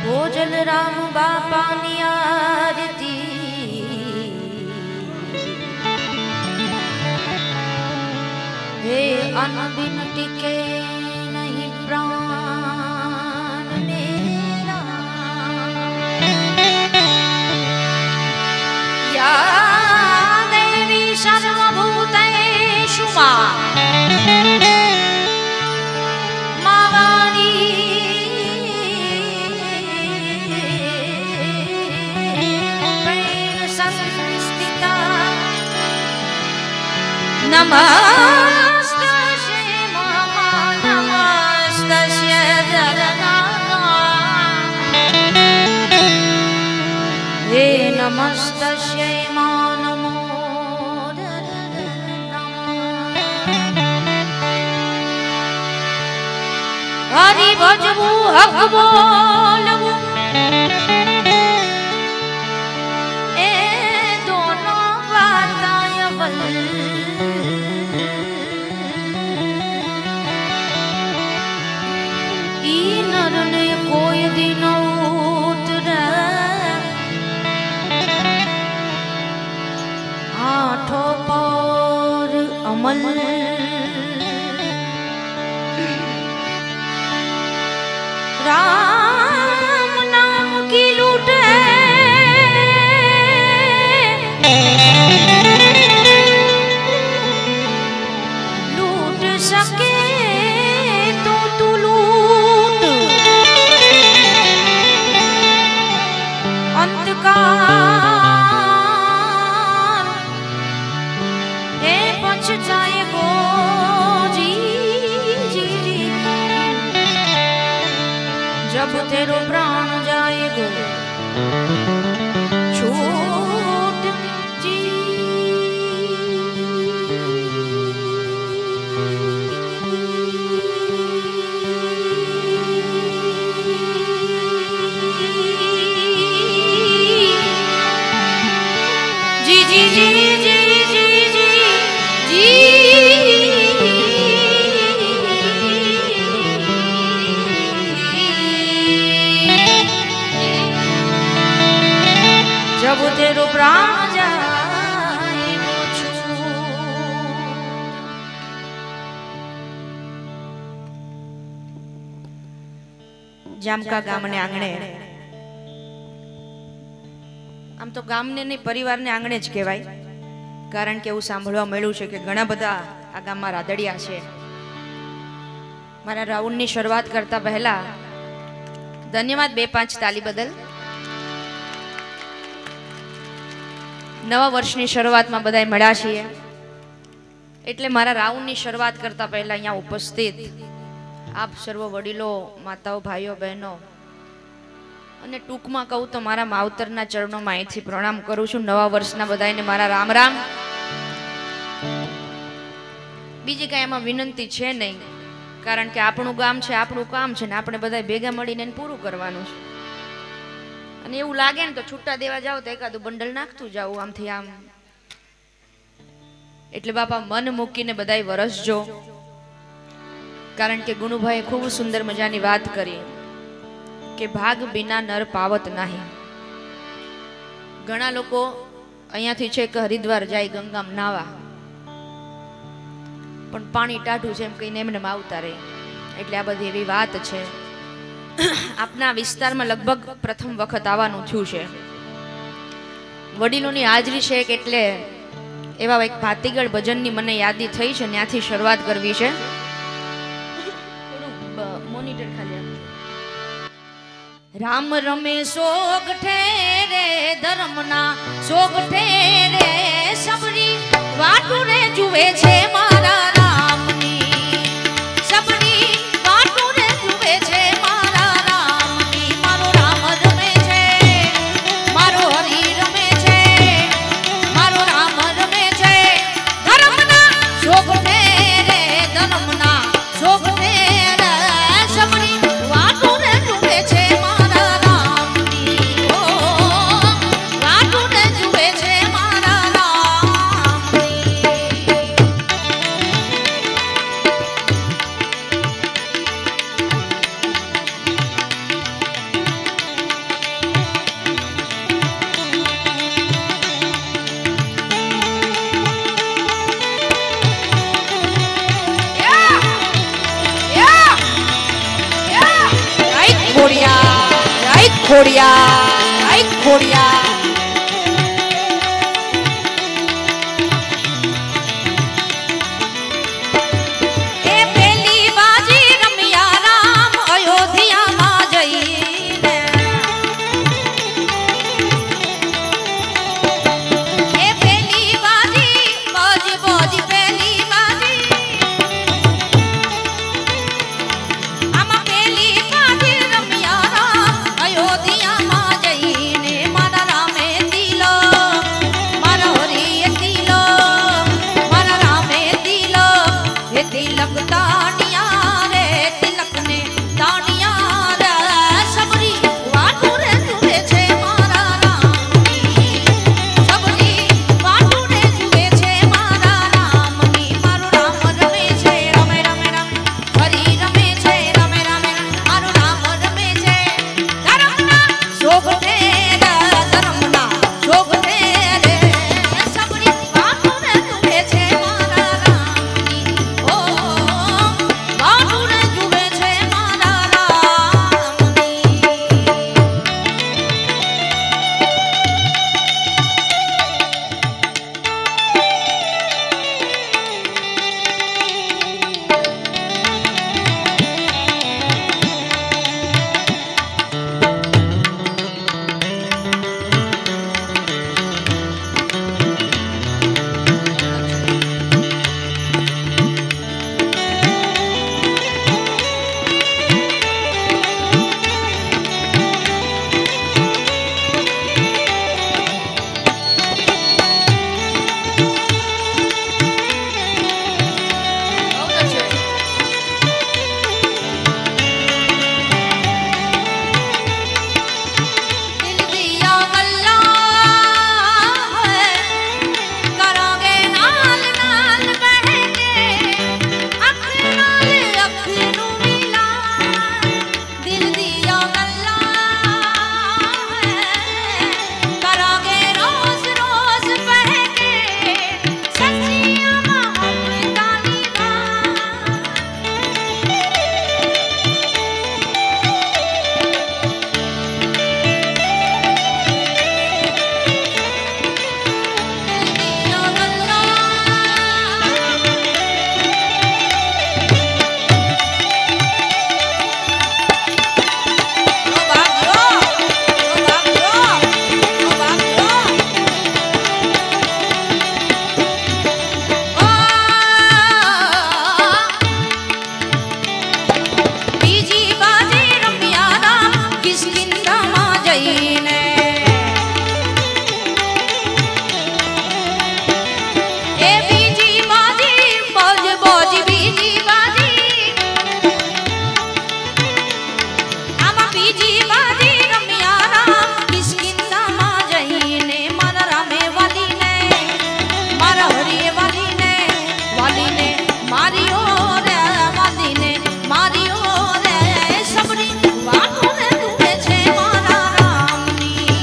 भोजल राम बापा नियारती हे अनबिन टिके नहीं प्राण मेरा या देवी सर्वभूतेषु नमस्तस्यै मम नमस्तस्यै हे नमस्तस्यै नमो हरि भजबू हक बोलबू ए दोनों बाताय बल कोई दिन उतरे आठो पर अमल राम नाम की लूटे लूट सके तो तू लूट अंतकाल हे पछताए गो जी जी जी जब तेरो प्राण जाएगो छूट जी जब तेरो प्राण जाएगो जामका गामने आंगणे आम तो गामने नहीं परिवार ने आंगणे ज कहेवाय कारण के एवुं सांभळवा मळ्युं छे के घणा बधा आ गाममां रादडिया छे। मारा राउंडनी शरूआत करता पहला धन्यवाद 2-5 ताली बदल। नवा वर्षनी शरूआतमां बधाय मळ्या छीए एटले मारा राउंडनी शरूआत करता पहला अहींया उपस्थित आप सर्व वडीलो माताओ भाईओ बहनों અને ટૂંકમાં કહું તો મારા માવતરના ચરણોમાં અહીંથી પ્રણામ કરું છું। નવા વર્ષના બધાને મારા રામ રામ। બીજી કાંઈ એમાં વિનંતી છે નહીં કારણ કે આપણું ગામ છે આપણું કામ છે ને આપણે બધા ભેગા મળીને પૂરું કરવાનું છે અને એવું લાગે ને તો છૂટા દેવા જાવ તો એકાદું બંડલ નાખતું જાવ આમથી આમ એટલે બાપા મન મૂકીને બધાય વરસજો કારણ કે ગુણુભાઈએ ખૂબ સુંદર મજાની વાત કરી કે ભાગ बिना नर पावत नहीं। घणा लोको अहींयाथी छेक हरिद्वार जाय गंगाम नावा पण पाणी टाढું છે એમ કહીને એમને આવતા રહે એટલે આ બધી એવી વાત છે। આપના વિસ્તારમાં લગભગ પ્રથમ વખત આવવાનું થયું છે વડીલોની હાજરી છે એટલે એવા એક ભાતીગળ ભજનની મને યાદી થઈ છે ત્યાંથી શરૂઆત કરવી છે। મોનિટર ખાલી રામ રમે સોગઠે રે ધર્મના સોગઠે રે સબરી વાટુ રે જુએ છે મારા રામની સબરી વાટુ રે જુએ છે મારા રામની મારો રામ રમે છે મારો હરી રમે છે મારો રામ રમે છે ધર્મના સોગઠે રે ધર્મના સોગઠે રે સબરી વાટુ રે જુએ છે ખોડિયા એ પેલી બાજી રમ્યા રામ અયોધ્યામાં જઈને એ પેલી બાજી બોજ પેલી બાજી આમાં પેલી બાજી રમ્યા રામ અયોધ્યામાં જઈને મારા રામે દિલો મારા હરીએ દિલો મારા રામે દિલો એ તિલક દાણિયા રે તિલકને દાણિયા રે સબરી વાટુ રે જુએ છે મારા રામની સબરી વાટુ રે જુએ છે મારા રામની મારો રામ રમે છે રમે રમે રમે હરી રમે છે રમે રમે મારો રામ રમે છે ધર્મના સોગઠે રે ધર્મના સોગઠે રે સબરી વાટુ રે જુએ છે મારા રામની ઓ વાટુ રે જુએ છે મારા રામની दिल दिया गल्ला है करोगे नाल नाल बहके अख नाल अख नू मिला दिल दिया गल्ला है करोगे रोज रोज बहके सच्चियां मोहब्बतां બીજી બાજી રમ્યા રામ કિષ્કિંધામાં જઈને એ બીજી બાજી બોજ બીજી બાજી આમાં બીજી બાજી રમ્યા રામ કિષ્કિંધામાં જઈને મારા રામે વાલીને મારા હરીએ વાલીને માર્યો રે વાલીને માર્યો રે સબરી વાટુ રે જુએ છે મારા રામની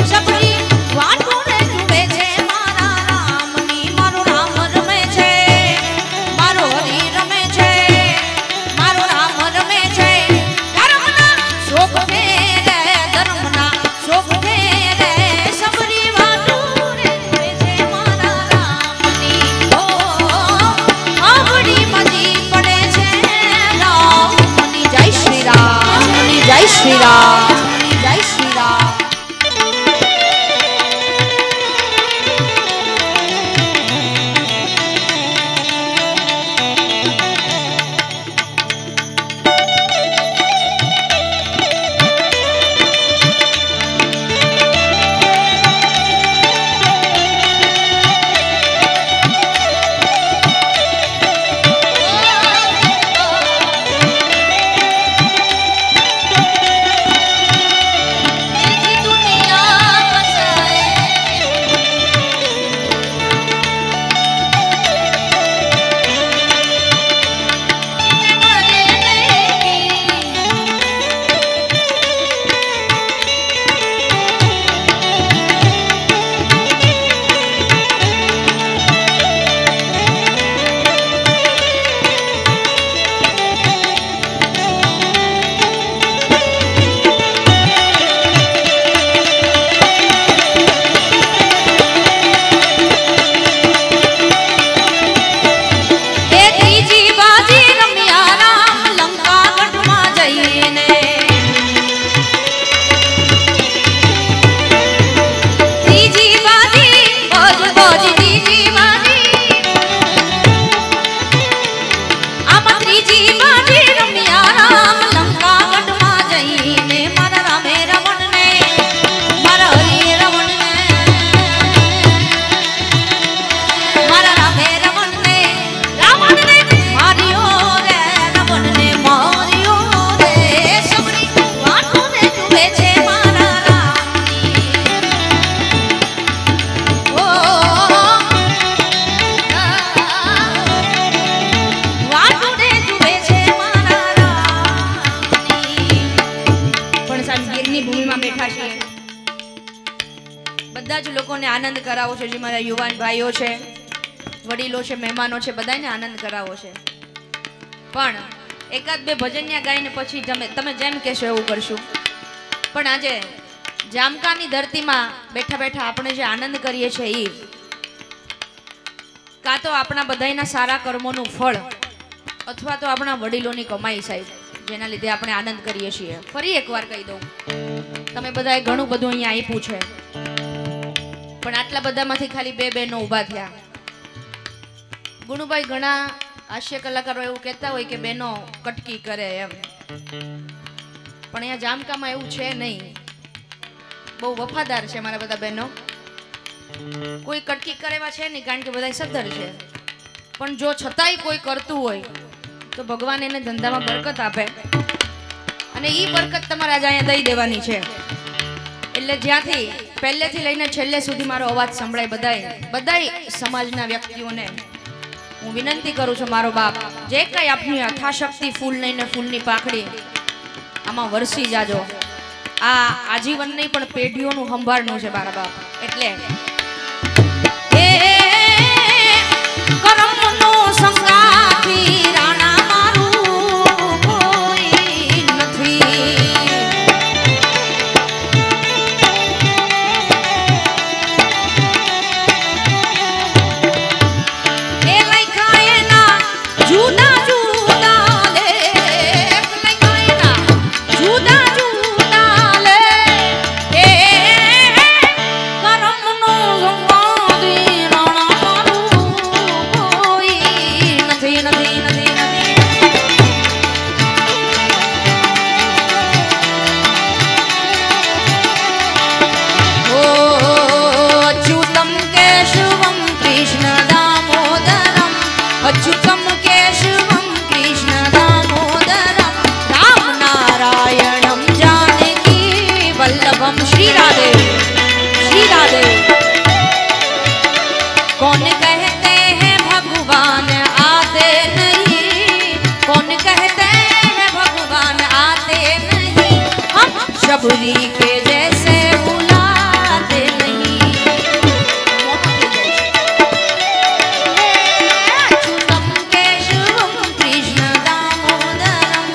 સબરી વાટુ રે જુએ છે મારા રામની મારો રામ રમે છે મારો હરી રમે છે મારો રામ રમે છે ધર્મના સોગઠે રે ધર્મના સોગઠે રે સબરી વાટુ રે જુએ છે મારા રામની ઓ આવડી મજી પડે છે રામની જય શ્રી રામ જય શ્રી રામ લગ્નની ભૂમિમાં બેઠા છીએ. બધા જ લોકોને આનંદ કરાવો છે. જે મારા યુવાન ભાઈઓ છે, વડીલો છે, મહેમાનો છે, બધાને આનંદ કરાવો છે. પણ એકાદ બે ભજનિયા ગાઈને પછી તમે જેમ કહેશો એવું કરશું. પણ આજે જામકાની ધરતીમાં બેઠા બેઠા આપણે જે આનંદ કરીએ છીએ એ કાં તો આપણા બધાના સારા કર્મોનું ફળ અથવા તો આપણા વડીલોની કમાઈ, સાહેબ, જેના લીધે આપણે આનંદ કરીએ છીએ. ફરી એકવાર કહી દઉં, તમે બધાએ ઘણું બધું અહીંયા આપ્યું છે, પણ આટલા બધામાંથી ખાલી બે બહેનો ઊભા થયા. ગુણુભાઈ ઘણા હાસ્ય કલાકારો એવું કહેતા હોય કે બહેનો કટકી કરે એમ, પણ અહીંયા જામકામાં એવું છે નહીં. બહુ વફાદાર છે મારા બધા બહેનો. કોઈ કટકી કરે એવા છે નહીં, કારણ કે બધા સદ્ધર છે. પણ જો છતાંય કોઈ કરતું હોય તો ભગવાન એને ધંધામાં બરકત આપે, અને એ બરકત તમારે આજે અહીંયા દઈ દેવાની છે. એટલે જ્યાંથી પહેલેથી લઈને છેલ્લે સુધી મારો અવાજ સંભળાય, બધાય સમાજના વ્યક્તિઓને હું વિનંતી કરું છું, મારો બાપ, જે કઈ આપની યથાશક્તિ ફૂલ નહીં ને ફૂલની પાખડી આમાં વરસી જાજો. આ આજીવન નહીં પણ પેઢીઓનું સંભાળનું છે મારા બાપ. એટલે કરમનો સંગાથી રાણા મારું કોઈ નથી. એ લખાયેલા જુદા જુદા લેખ, લખાયેલા જુદા જુદા લેખ, એ કરમનો સંગાથી રાણા મારું કોઈ નથી, નથી, નથી, નથી. ઓ અચ્યુતમ કેશવમ કૃષ્ણ દામોદરમ, અચ્યુતમ કેશવમ કૃષ્ણ દામોદરમ, રામ નારાયણમ જાનકી વલ્લભમ. શ્રી રાધે, श्री राधे. कौन कहते हैं भगवान आते नहीं, कौन कहते हैं भगवान आते नहीं, हम शबरी के जैसे बुलाते नहीं. अच्युतम केशवम कृष्ण दामोदरम,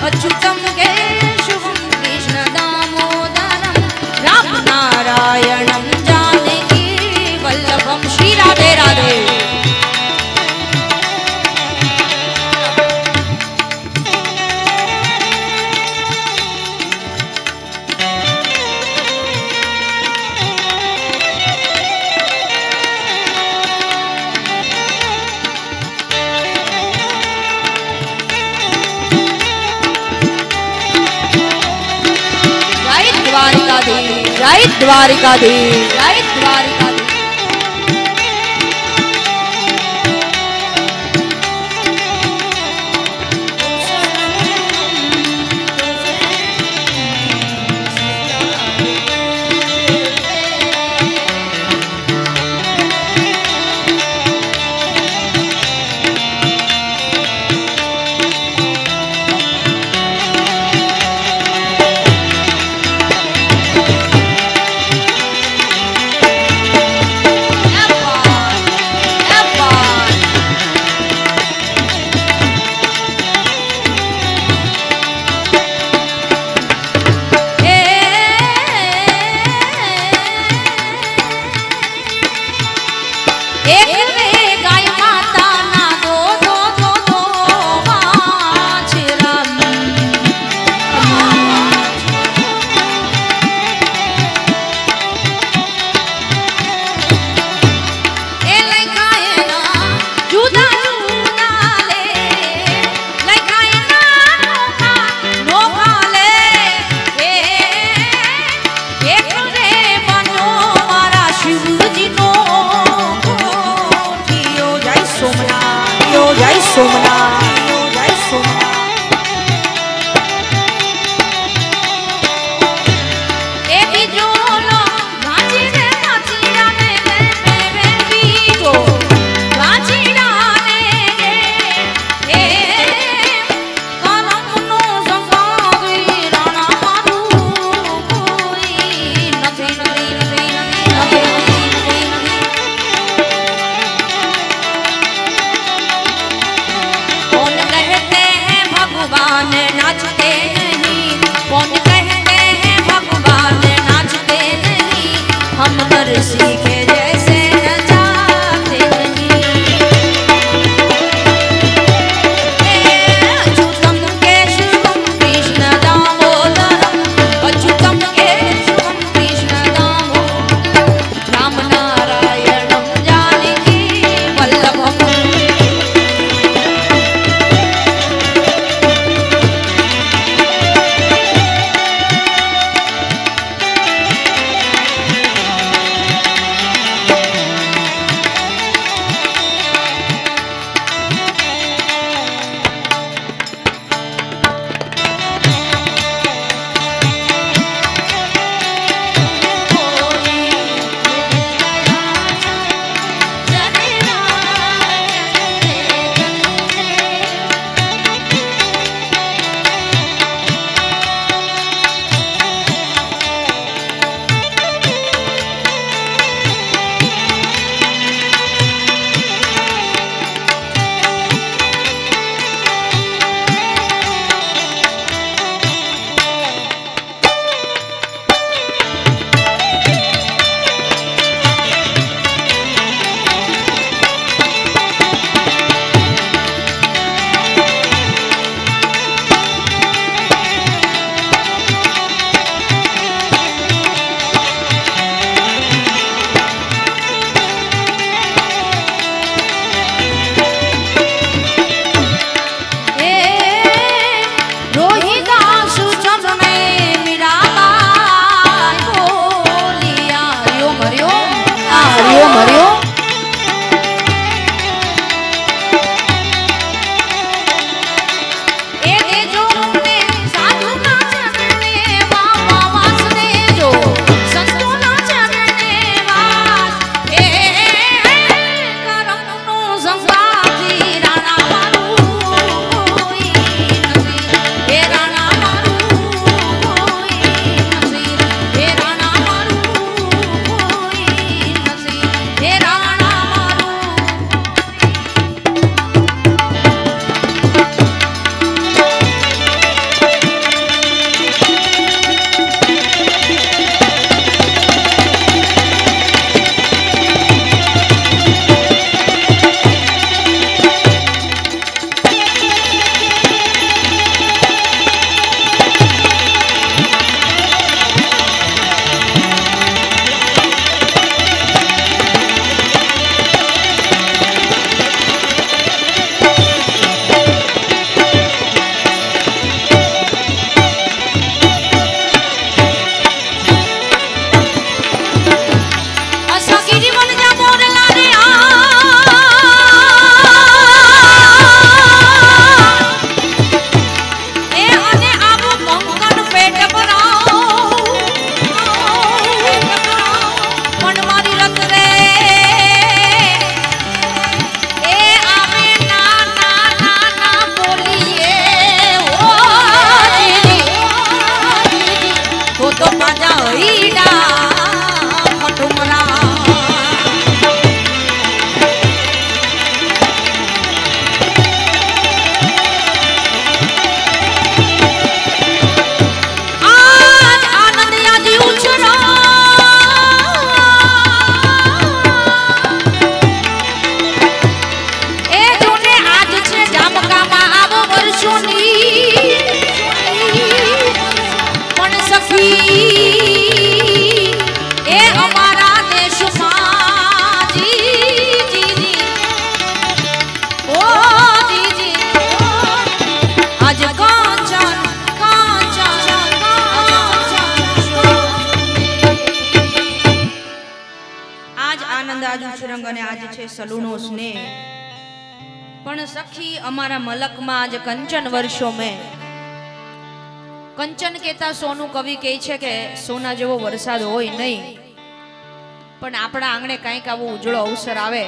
अच्युतम केशवम कृष्ण दामोदरम, राम नारायणम जानकी वल्लभम. श्री राधे राधे. जय द्वारिकाधीश, जय द्वारिकाधीश, जय द्वारिकाधीश. જાજુ છરંગ અને આજ છે સલુનો સ્નેહ પણ સખી અમારા મલકમાં આજ કંચન વર્ષો મેં કંચન કેતા સોનું કવિ કહે છે કે સોના જેવો વરસાદ હોય નહીં પણ આપણા આંગણે કંઈક આવો ઉજળો અવસર આવે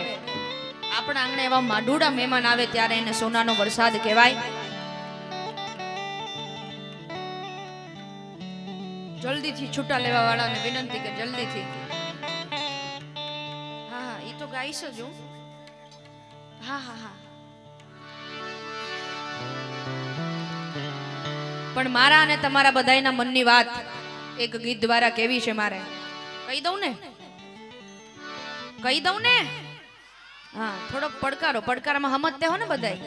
આપણા આંગણે એવા માડુડા મહેમાન આવે ત્યારે એને સોનાનો વરસાદ કહેવાય જલ્દીથી છૂટા લેવા વાળાને વિનંતી કે જલ્દીથી હા એ તો ગાઈશ જ હા હા હા પણ મારા અને તમારા બધાયના મનની વાત એક ગીત દ્વારા કેવી છે મારે કહી દઉં ને હા થોડોક પડકારમાં સમજતે હો ને બધાય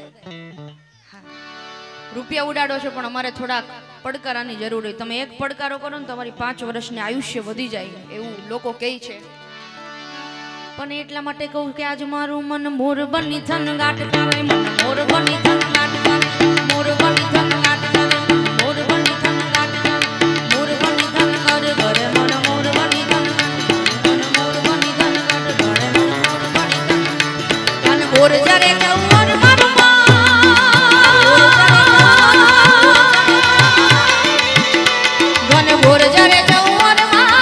રૂપિયા ઉડાડો છો પણ અમારે થોડાક પડકારાની જરૂર હોય તમે એક પડકારો કરો ને તમારી 5 વર્ષની આયુષ્ય વધી જાય એવું લોકો કહે છે પણ એટલા માટે કહું કે આજ મારું મન મોર બની થન ગાટ કરે મન મોર બની થન ગાટ કરે મોર બની થન ગાટ કરે મોર બની થન ગાટ કરે મોર બની થન કરે ઘરે મન મોર બની થન મન મોર બની થન ગાટ ઘરે મન મોર બની થન અને મોર જરે જવર મારું મોર જરે જવર મારું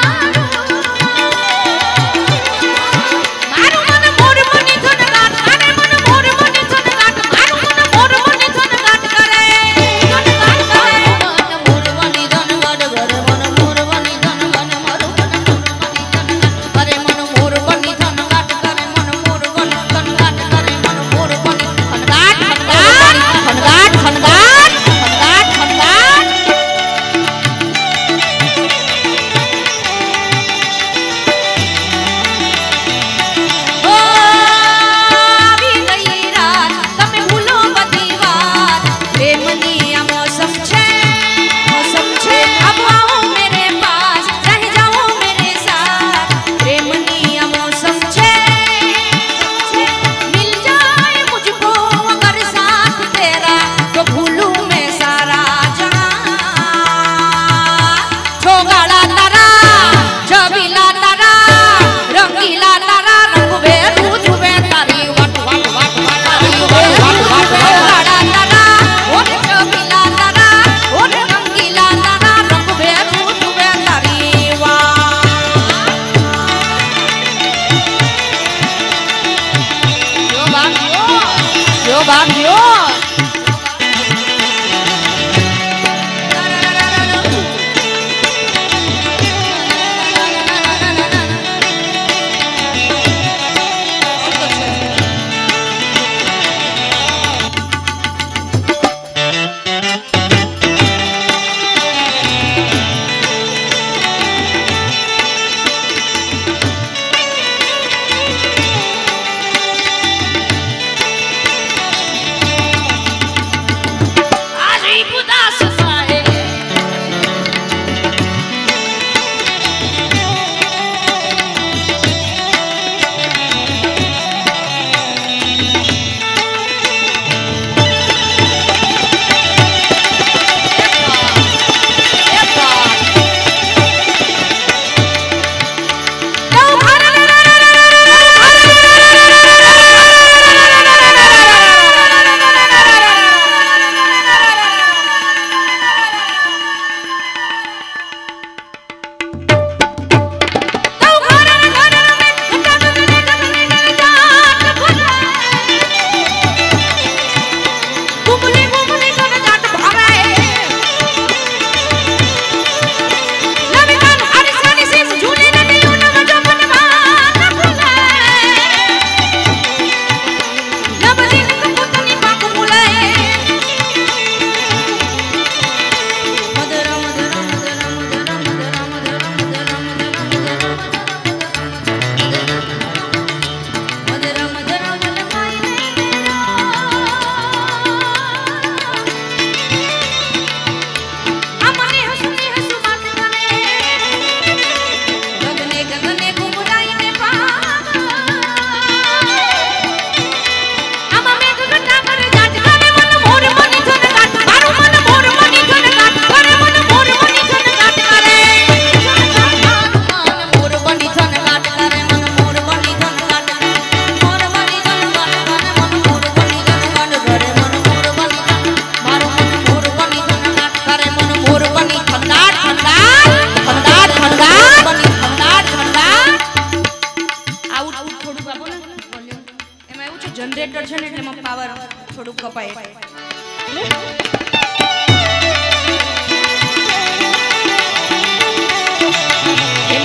કપાય.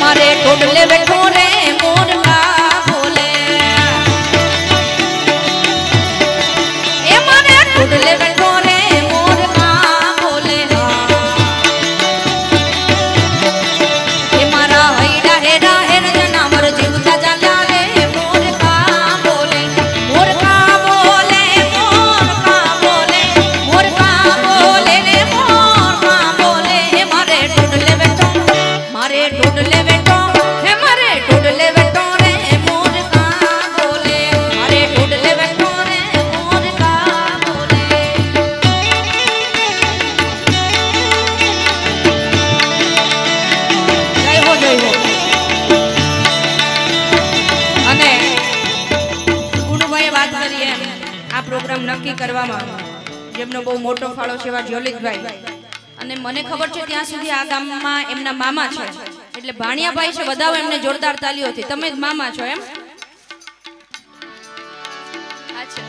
મારે ટોડલે બેઠો રે મોર કા બોલે, એ મારે ટોડલે બેઠો રે મોર કા બોલે, એ મારા હૈડા હેરા હેર જના મર જીવતા ચાલ્યા રે મોર કા બોલે, મોર કા બોલે, મોર કા બોલે, મોર કા બોલે રે મોર કા બોલે, એ મારે ટોડલે બેઠો, મારે ટોડલે બેઠો, હે મારે ટોડલે બેઠો રે મોર કા બોલે, મારે ટોડલે બેઠો રે મોર કા બોલે. જય હો જય હો. અને ગુણભાઈએ વાત કરી એમ આ પ્રોગ્રામ નક્કી કરવામાં જેમનો બહુ મોટો ફાળો છે એવા જ્યોલિતભાઈ, અને મને ખબર છે ત્યાં સુધી આ ગામમાં એમના મામા છે એટલે ભાણિયાભાઈ છે, બધાઓ એમને જોરદાર તાલીઓથી. તમે જ મામા છો એમ? અચ્છા.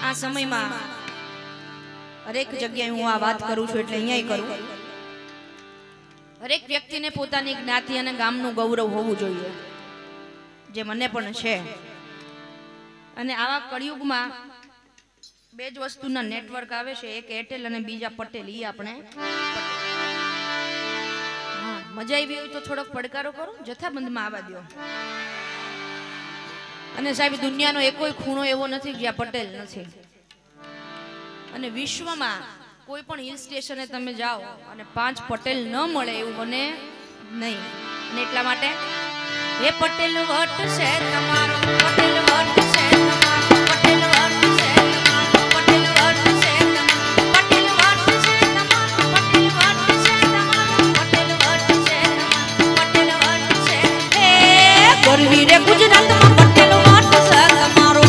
આ સમયમાં હરેક જગ્યાએ હું આ વાત કરું છું એટલે અહીંયા કરું. હરેક વ્યક્તિને પોતાની જ્ઞાતિ અને ગામનું ગૌરવ હોવું જોઈએ, જે મને પણ છે. અને આવા કળિયુગમાં બે જ વસ્તુના નેટવર્ક આવે છે, એક એરટેલ અને બીજા પટેલ. ઈ આપણે મજા આવી હોય તો થોડોક પડકારો કરો, જથ્થાબંધમાં આવવા દો. અને સાહેબ, દુનિયાનો એકોય ખૂણો એવો નથી જ્યાં પટેલ નથી. અને વિશ્વમાં કોઈ પણ હિલ સ્ટેશને તમે જાઓ અને 5 પટેલ ન મળે એવું બને નહીં. અને એટલા માટે હે પટેલ વટ છે તમારો, પટેલ વટ છે તમારો, પટેલ વટ છે તમારો, પટેલ વટ છે તમારો, પટેલ વટ છે તમારો, પટેલ વટ છે તમારો, પટેલ વટ છે તમારો, પટેલ વટ છે. હે ગરવી રે ગુજરાતમાં પટેલ વટ છે તમારો.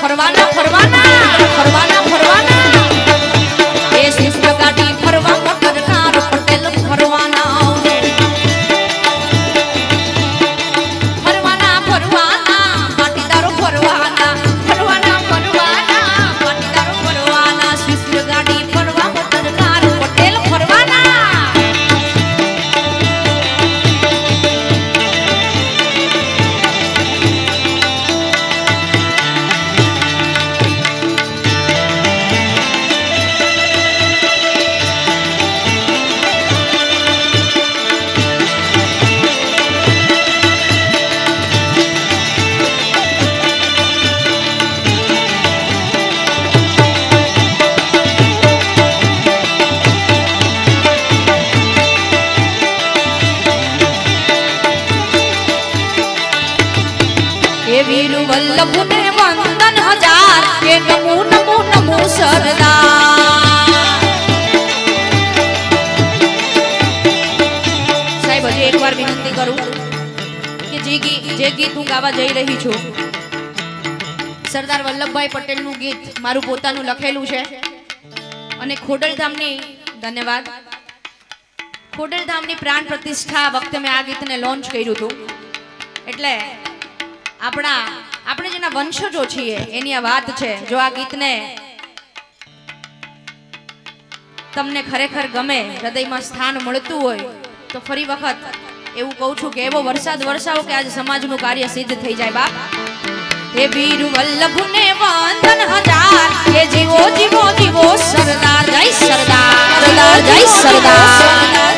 ફરવાના ફરવાના ફરવાના ફરવાના એ શિષ્ટ ગાડી ફરવા મોટરકાર પટેલ ફરવાના ફરવાના ફરવાના પાટીદારો ફરવાના ફરવાના ફરવાના પાટીદારો ફરવાના શિષ્ટ ગાડી ફરવા મોટરકાર પટેલ ફરવાના वीर वल्लभ ने वंदन हजार के नमो नमो नमो सरदार साहेब हजी एक बार विनती વિનંતી કરું કે જે ગીત હું ગાવા જઈ રહી છું સરદાર વલ્લભભાઈ પટેલનું ગીત મારું પોતાનું લખેલું છે અને ખોડલધામની ધન્યવાદ ખોડલધામની પ્રાણ પ્રતિષ્ઠા વખતે મેં આ ગીતને લોન્ચ કર્યું હતું એટલે આપણે જેના વંશજો છીએ એની આ વાત છે જો આ ગીતને તમને ખરેખર ગમે હૃદયમાં સ્થાન મળતું હોય તો ફરી વખત એવું કહું છું કે એવો વરસાદ વરસાવો કે આજે સમાજનું કાર્ય સિદ્ધ થઈ જાય બાપ હે વીર વલ્લભને વંદન હજાર હે જીવો જીવો જીવો સરદાર જય સરદાર સરદાર જય સરદાર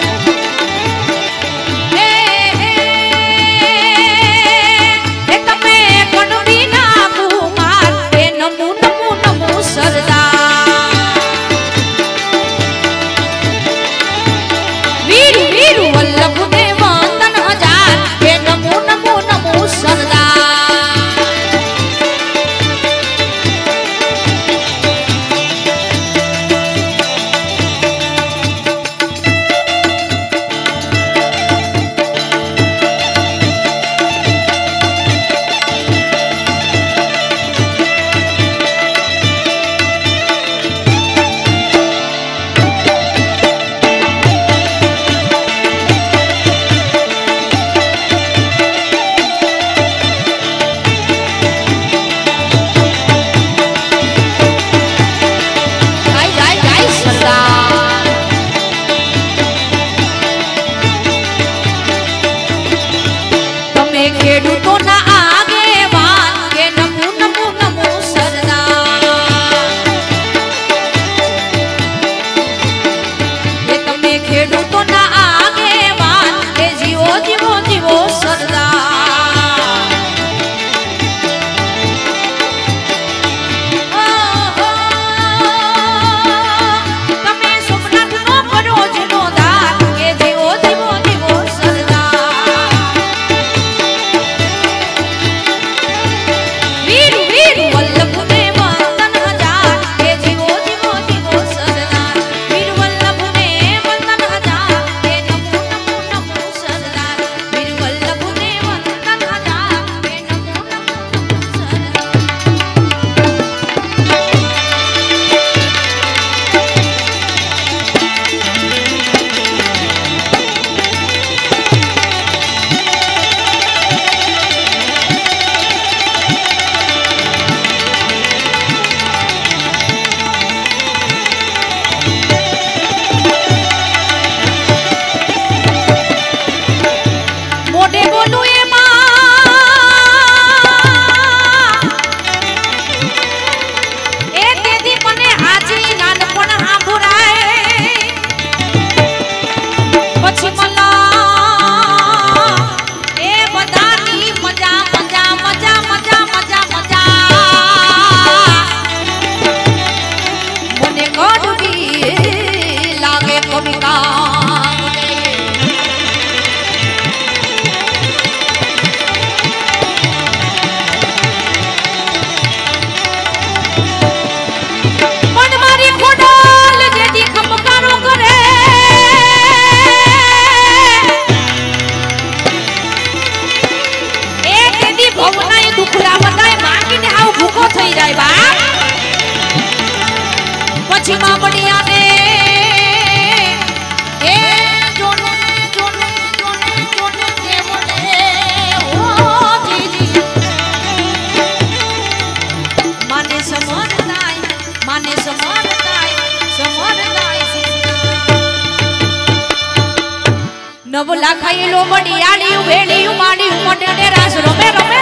નવલા ખાયેલો મડિયાળિયું વેડિયું માડિયું મોઢે રાસ રમે રમે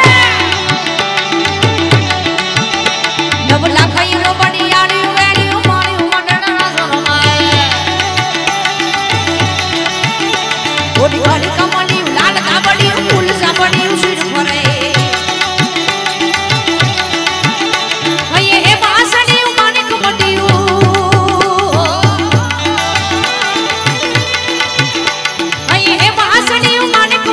નવલા ખાયેલો મડિયાળિયું વેડિયું માડિયું મોઢે રાસ રમે ઓડી વાલી કમલિયું લાલ કાબડિયું ફૂલ સાબડિયું શિર ફરે હૈયે હે વાસણિયું માણિક મડિયું હૈયે હે વાસણિયું માણિક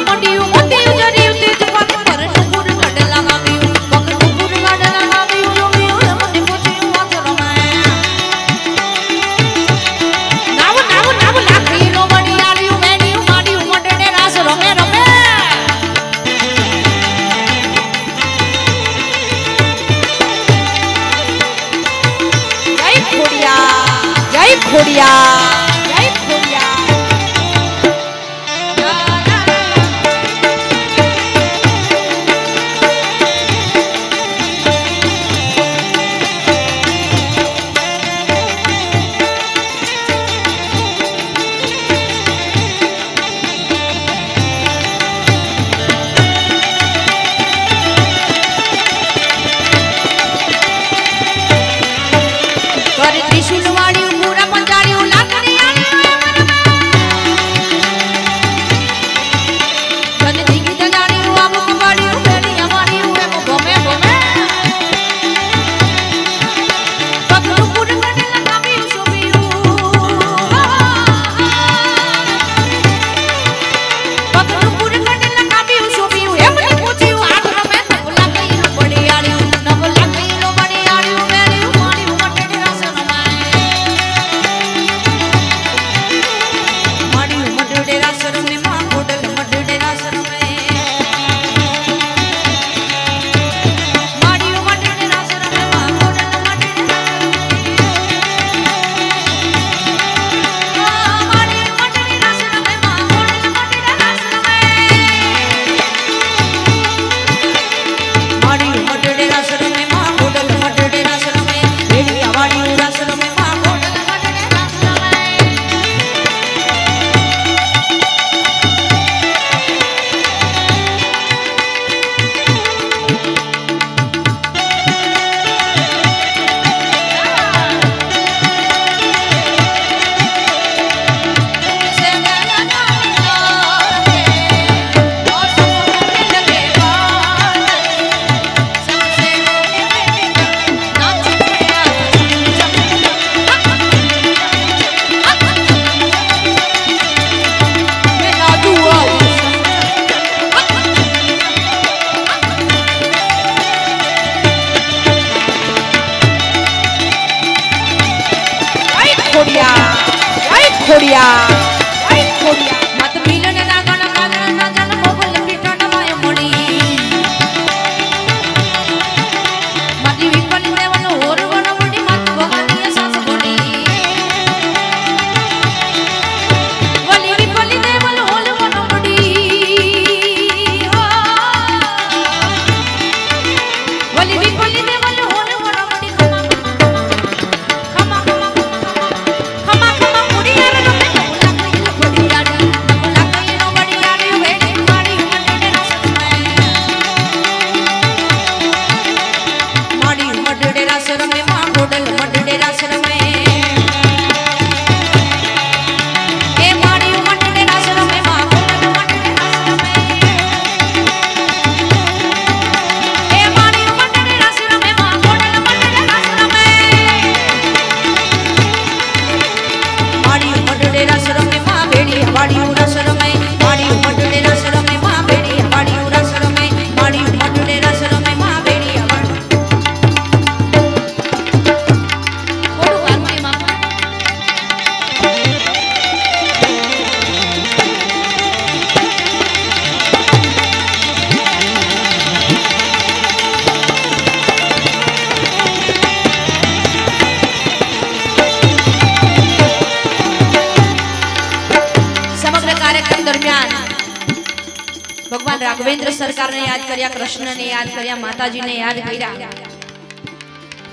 भगवान राघवेंद्र सरकार ने याद कर्या, कृष्ण ने याद कर्या, माताजी ने याद कर्या,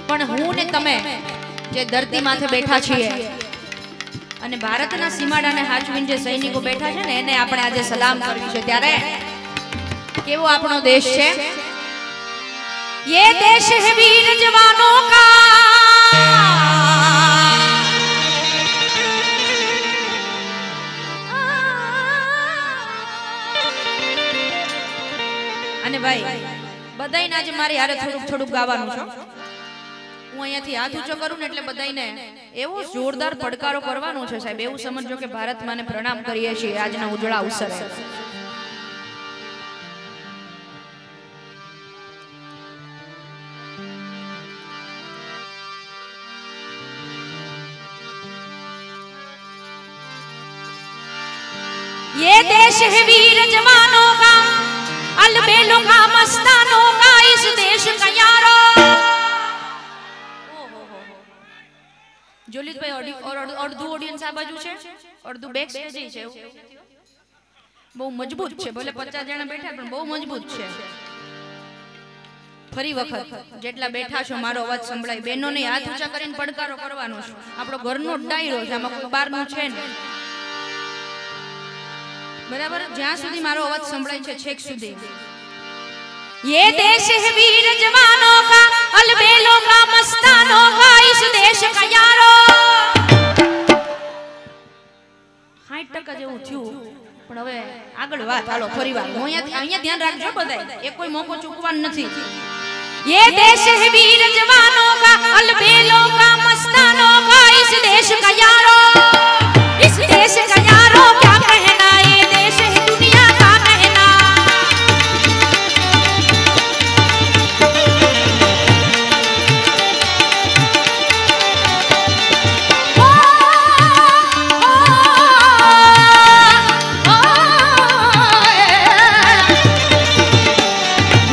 पण हूँ ने तमे जे धरती माथे बैठा छीए अने भारतना सीमाडाने हाचवीने जे सैनिको बैठा छे ने एने आपणे आजे सलाम करवी छे। त्यारे केवो आपणो देश छे? ये देश है वीर जवानों का, अने भाई बधाई ना जे मारी हारे थोड़ुं थोड़ुं गावानुं छे। हूँ अहींयाथी हाथ ऊंचो करूं ने एटले बधाईने एवो जोरदार પડકારો करवानो छे साहेब। एवुं समझो के भारत माने प्रणाम करीए छीए आजना उजळा अवसरे। ये देश है वीर जवानों का, अलबेलों का, मस्तानों का, इस देश का यारो। जोलित भाई और अर्धु ऑडियंस आ बाजू छे, अर्धु बैक स्टेज ही छे। बहु मजबूत छे, भले 50 जणा बैठा पण बहु मजबूत छे। फरी वखत जेटला बैठा छो मारो अवाज संभळाय, बेनोने हाथ ऊंचा करीने પડકારો કરવાનો છે। આપણો ઘરનો ડાયરો છે, આમાં કોઈ બહારનું છે ને, बराबर? ज्यां सुधी मारो अवाज संभळाय छे छेक सुधी। ये देश है वीर जवानों का, अलबेलों का, मस्तानों का, इस देश का यारो। 60% जेवुं थयुं पण हवे आगळ वात हालो फरीवार। હું અહીંયા ધ્યાન રાખજો બધાય, એક કોઈ મોકો ચૂકવાનો નથી। ये देश है वीर जवानों का, अलबेलों का, मस्तानों का, इस देश का यारो, इस देश का यारो। क्या कहना ये देश है दुनिया का कहना।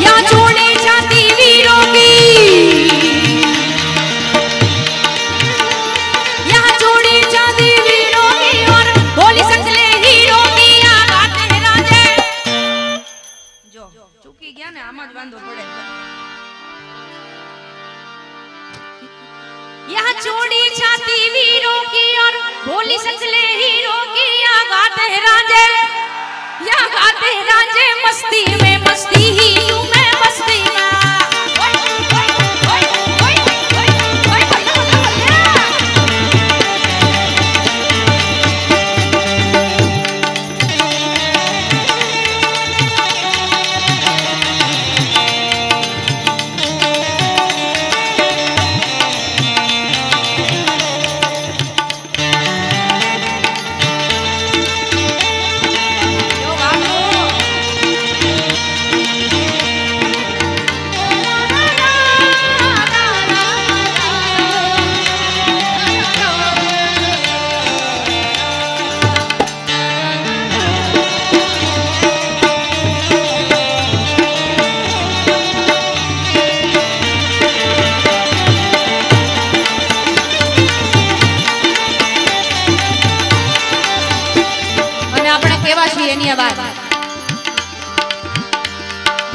यहाँ छोड़ी जाती वीरों की, यहाँ छोड़ी जाती वीरों की, और बोली सकले हीरो की आगात है राजे। जो चूकी गया ने आम ज वांधो पड़े। यहाँ छोड़ी जाती वीरों की, और बोली सकले हीरो की आगात है राजे। यहाँ गाते राजे मस्ती में, मस्ती ही यूं मैं मस्ती में। ओए ओए ओए ओए ओए ओए बल्ला बल्ला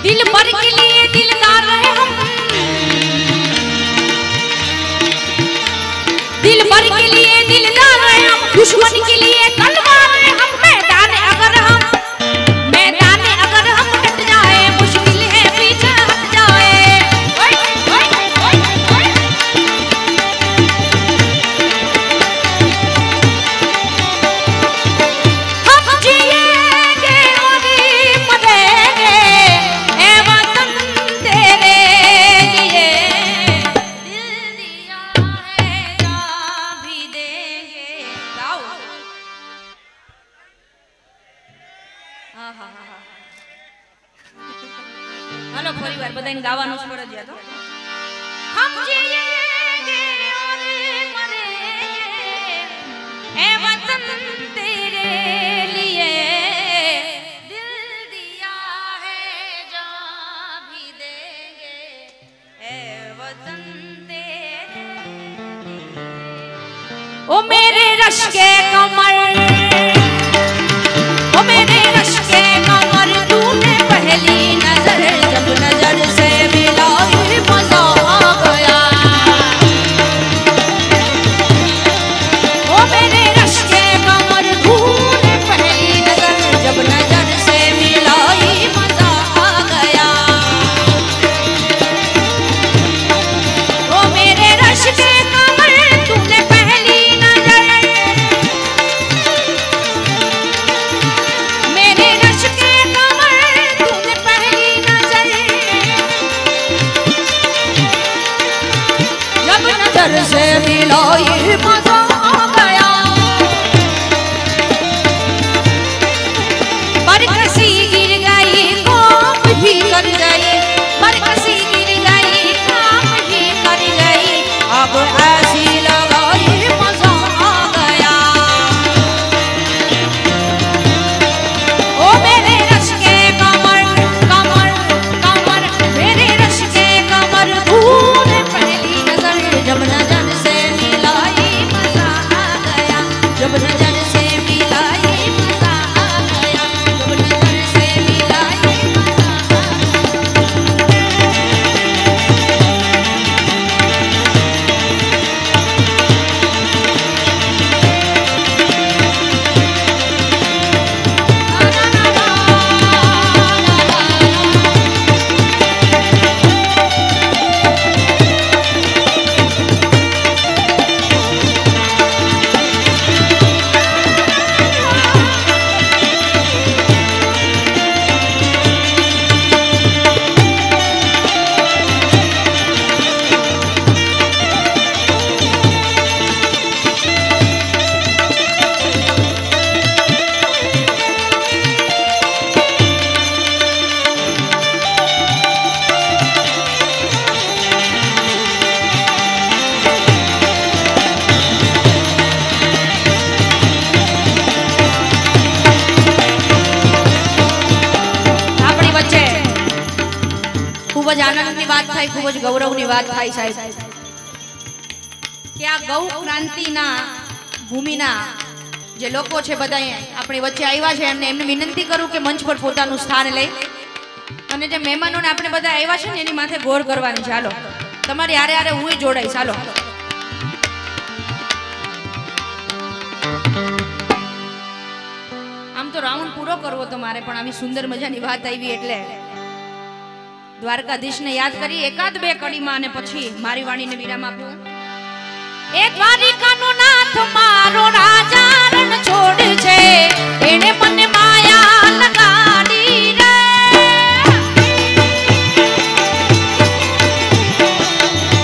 दिल भर के लिए दिलदार रहे हम, दिल भर के लिए दिलदार रहे हम, दुश्मन के लिए तलवार रहे हम। मैदान अगर हम हट जाए, मुश्किल है पीछे हट जाए। हम जिएंगे और मरेंगे, ए वतन तेरे लिए दिल दिया है, जान भी देंगे। गाओ। हालो परिवार बधाने गावानुं ज फरजियात। हम जिएंगे और मरेंगे, ए वतन तेरे लिए दिल दिया है, जान भी देंगे, ए वतन तेरे लिए। ओ मेरे रश के कमर, ओ मेरे रश के कमर तूने मजा आ गया। बरकसी गिर गई काम ही कर गई, बरकसी गिर गई काम ही कर गई, अब ऐसी लगाई मजा आ गया। ओ मेरे रश के कमर कमर कमर, मेरे रश के कमर तूने पहली नजर जब नजर से मिलाई मजा आ गया, जब नजर से मिलाई मजा आ गया, जब नजर से मिलाई मजा आ खूब ज आनंद की बात थाय, खूब ज गौरव की बात थाय साहेब कि आ गौ क्रांति ना भूमि ना जे लोको छे बधाए अपनी वच्चे आव्या छे एमने एमने विनंती करूं कि मंच पर पोतानुं स्थान ले अने जे मेहमानोने आपणे बधा आव्या छे ने एनी माथे गौर करवानी छे। हालो तमारी हारे हारे हुंय जोડાई चालो। आम तो राउंड पूरो करवो तो मारे पण आवी सुंदर मजानी वात आवी એટલે द्वारकाधीश ने याद करी एकाद बे कड़ी में ने पछी मारी वाणी ने विराम आप्यो। ए द्वारिकानो नाथ मारो राजा रण छोड़ छे, एने मने माया लगाड़ी रे।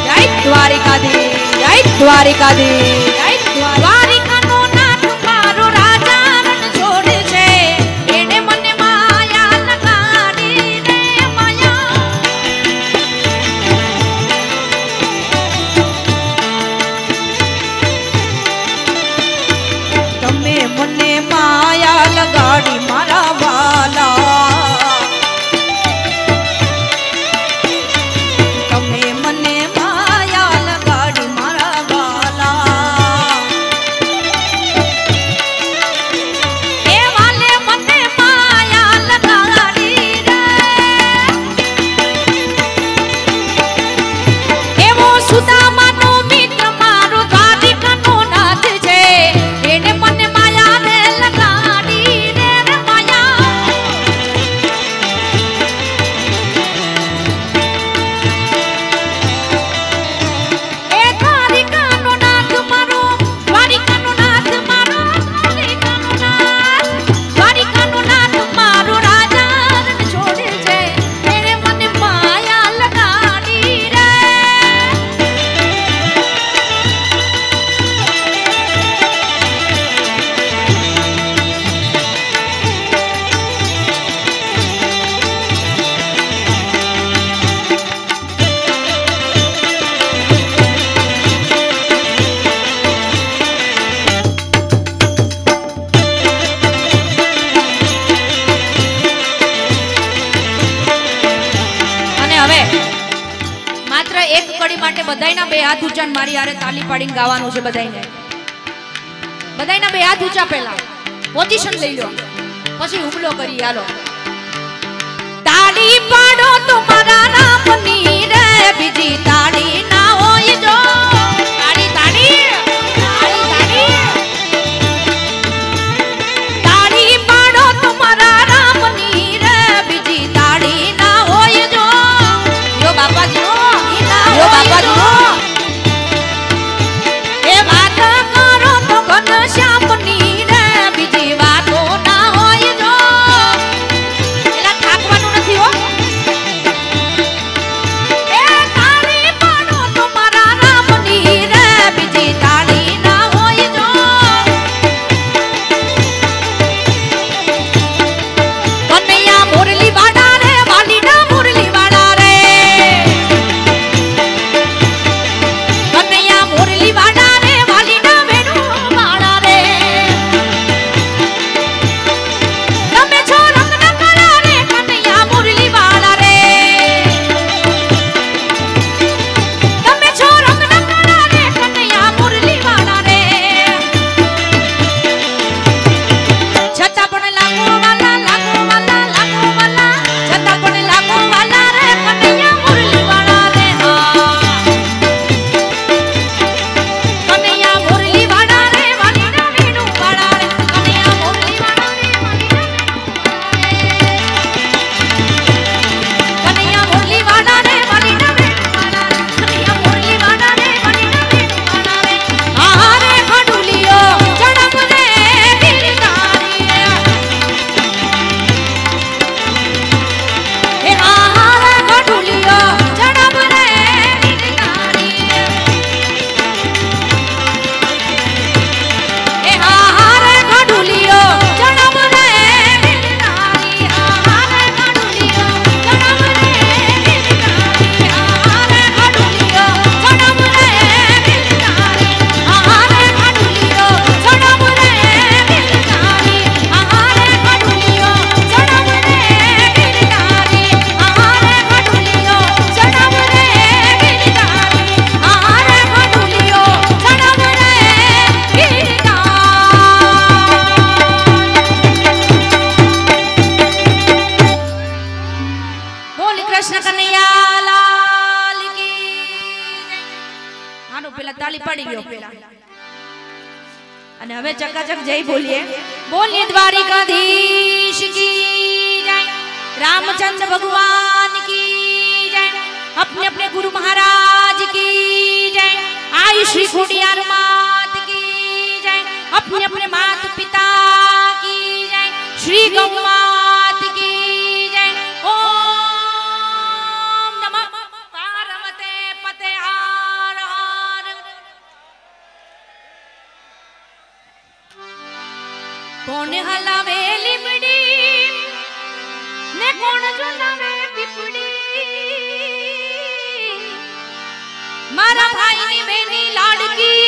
जय द्वारिकाधीश, जय द्वारिकाधीश, जय द्वारिकानो नाथ मारो राजा रण छोड़ छे, एने मने माया लगाड़ी रे। माया तमे मने माया लगाड़ी मारा वाला, तमे मने माया लगाड़ी मारा वाला। ए वाले मने माया लगाड़ी रे, एवो सुदामानो मित्र मारो द्वारिकानो नाथ छे, एने मने माया रे लगाड़ी रे रे माया। ए द्वारिकानो नाथ मारो, द्वारिकानो नाथ मारो, द्वारिकानो नाथ, द्वारिकानो नाथ मारो राजा रण छोड़े छे, एने मने माया लगाड़ी रे। અને હવે માત્ર એક કડી માટે બધાયના બે હાથ ઊંચા ને મારી હારે તાલી પાડીને ગાવાનું છે બધાયને। બધાયના બે હાથ ઊંચા પહેલા પોઝિશન લઈ લો પછી હુમલો કરી હાલો। તાળી પાડો તમારા રામની રે, બીજી તાળી ના હોય જો। તાળી તાળી તાળી તાળી તાળી પાડો તમારા રામની રે, બીજી તાળી ના હોય જો। यो बापाजी हो, यो बापाजी हो। ए बात करो तो घनश्यामनी रे, बीजी वातो ना होय जो। एला थाकवानुं नथी हो। ए ताળી કૃષ્ણ કનૈયા લાલ કી જય. હાલો પેલા તાળી પાડી ગયો પેલા. અને હવે ચકાચક જય બોલીએ. બોલીએ દ્વારિકાધીશ કી જય, रामचंद्र भगवान की जय, अपने अपने गुरु महाराज की जय, आयु श्री खुडियार मात की जय, अपने अपने मात पिता की जय, श्री गौ मात की जय. ओम नमः पार्वते पते हर हर. कोण हलावे લીમડી ને કોણ ઝુલાવે પીપડી, મારા ભાઈની બેની લાડકી